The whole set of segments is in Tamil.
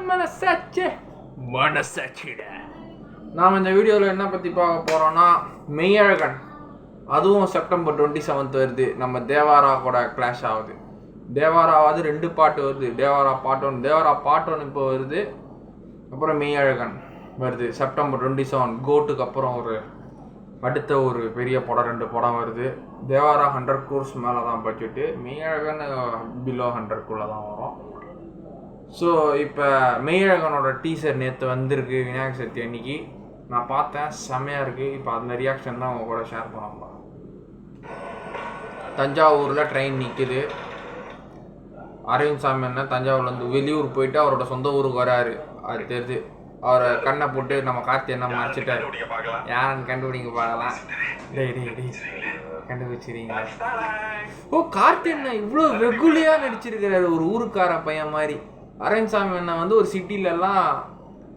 மனசாட்சிடா. நாம் இந்த வீடியோவில் என்ன பற்றி பார்க்க போகிறோன்னா, மெய்யழகன். அதுவும் செப்டம்பர் 27 வருது. நம்ம தேவாரா கூட கிளாஷ் ஆகுது. தேவாராவது 2 பாட்டு வருது. தேவாரா பார்ட் 1 இப்போ வருது. அப்புறம் மெய்யழகன் வருது செப்டம்பர் 27. கோட்டுக்கு அப்புறம் அடுத்த ஒரு பெரிய படம் 2 படம் வருது. தேவாரா 100 crores மேலே தான் பட்ஜெட்டு. மெய்யழகன் பிலோ 100 தான் வரும். ஸோ இப்போ மெய்யழகனோட டீசர் நேற்று வந்திருக்கு, விநாயகர் சதுர்த்தி அன்னைக்கு. நான் பார்த்தேன், செம்மையாக இருக்குது. இப்போ அந்த ரியாக்ஷன் தான் அவங்க கூட ஷேர் பண்ணலாம். தஞ்சாவூரில் ட்ரெயின் நிற்குது. அரவிந்த் சாமி என்ன தஞ்சாவூர்லேருந்து வெளியூர் போயிட்டு அவரோட சொந்த ஊருக்கு வராரு. அது தெரியுது. அவரை கண்ணை போட்டு நம்ம கார்த்தி என்ன மறைச்சிட்டாரு. யாருன்னு கண்டுபிடிங்க பார்க்கலாம். கண்டுபிடிச்சிருங்க. ஓ, கார்த்தி என்ன இவ்வளோ ரெகுலியாக நடிச்சிருக்கிறாரு, ஒரு ஊருக்கார பையன் மாதிரி. அரவிந்த் சாமி அண்ணன் வந்து ஒரு சிட்டிலெல்லாம்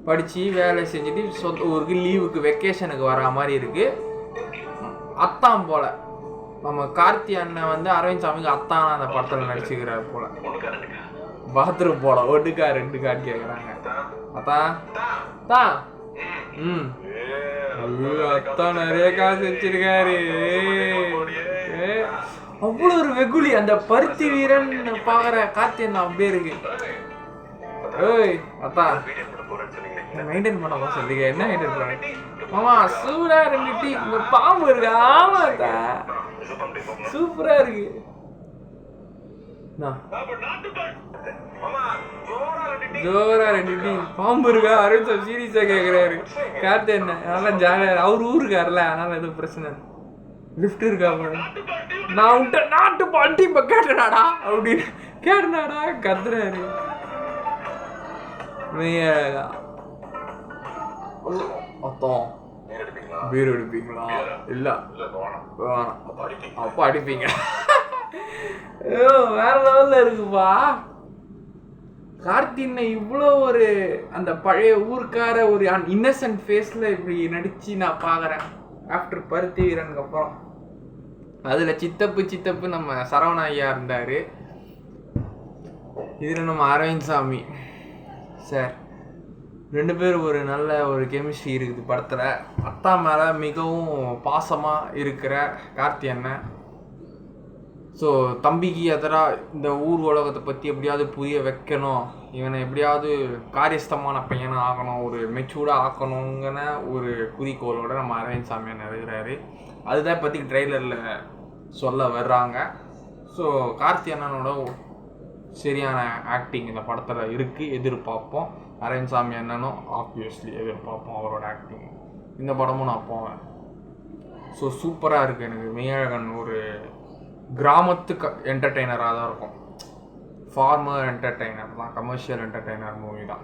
படித்து வேலை செஞ்சுட்டு சொந்த ஊருக்கு லீவுக்கு வெக்கேஷனுக்கு வர மாதிரி இருக்குது. அத்தான் போல் நம்ம கார்த்தி அண்ணன் வந்து அரவிந்த் சாமிக்கு அத்தான் அந்த படத்தில் நடிச்சுக்கிறார் போல். பாத்ரூம் போல 1 கார் 2 கார் கேட்குறாங்க. அத்தான் தான் அத்தான் நிறைய காசு வச்சிருக்காரு. அவ்வளோ ஒரு வெகுலி. அந்த பருத்தி வீரன் பார்க்குற கார்த்தி அண்ணன் அப்படியே இருக்கு. ஏய் அத்தா மெயின்டைன் பண்ண சொல்லுங்க. என்ன மெயின்டைன் பண்ண மாமா? சூடா 2 டீ. இந்த பாம்பு இருக்கு. ஆமா அத்தா, சூப்பரா இருக்கு. ஜோரா 2 டீ. பாம்பு இருக்கா? அரவிந்த் சார் சீரியஸா கேட்குறாரு. கார்த்தி என்ன நல்லா ஜாலியாக, அவர் ஊருக்காருல, அதனால எதுவும் பிரச்சனை. லிஃப்ட் இருக்கா? நான் விட்ட நாட்டு பாண்டி இப்போ கேட்டனாடா அப்படின்னு கேட்டனாடா கத்துறாரு. அத்தம் பீர் எடுப்பீங்களா? இல்லை அப்போ அடிப்பீங்க. வேற லெவலில் இருக்குப்பா. கார்த்தினை இவ்வளோ ஒரு அந்த பழைய ஊருக்கார ஒரு இன்னசென்ட் ஃபேஸில் இப்படி நடித்து நான் பார்க்குறேன் ஆஃப்டர் பருத்தி வீரனுக்கு அப்புறம். அதில் சித்தப்பு நம்ம சரவண ஐயா இருந்தார். இதில் நம்ம அரவிந்த் சாமி சார். 2 பேரும் ஒரு நல்ல ஒரு கெமிஸ்ட்ரி இருக்குது படத்தில். அத்தா மேலே மிகவும் பாசமாக இருக்கிற கார்த்தி அண்ணன். ஸோ தம்பிக்கு எதிராக இந்த ஊர் உலகத்தை பற்றி எப்படியாவது புரிய வைக்கணும், இவனை எப்படியாவது காரியஸ்தமான பையனை ஆக்கணும், ஒரு மெச்சூர்டாக ஆக்கணுங்கிற ஒரு குறிக்கோளோட நம்ம அரவிந்த் சாமி அண்ணன் இருக்கிறாரு. அதுதான் பற்றி ட்ரெய்லரில் சொல்ல வர்றாங்க. ஸோ கார்த்தி அண்ணனோட சரியான ஆக்டிங் இந்த படத்தில் இருக்குது, எதிர்பார்ப்போம். அரவிந்த் சாமி அண்ணனும் ஆப்வியஸ்லி எதிர்பார்ப்போம் அவரோட ஆக்டிங். இந்த படமும் நான் போவேன். ஸோ சூப்பராக இருக்குது. எனக்கு மெய்யழகன் ஒரு கிராமத்துக்கு என்டர்டெய்னராக தான் இருக்கும். ஃபார்மர் என்டர்டெய்னர் தான், கமர்ஷியல் என்டர்டெய்னர் மூவி தான்.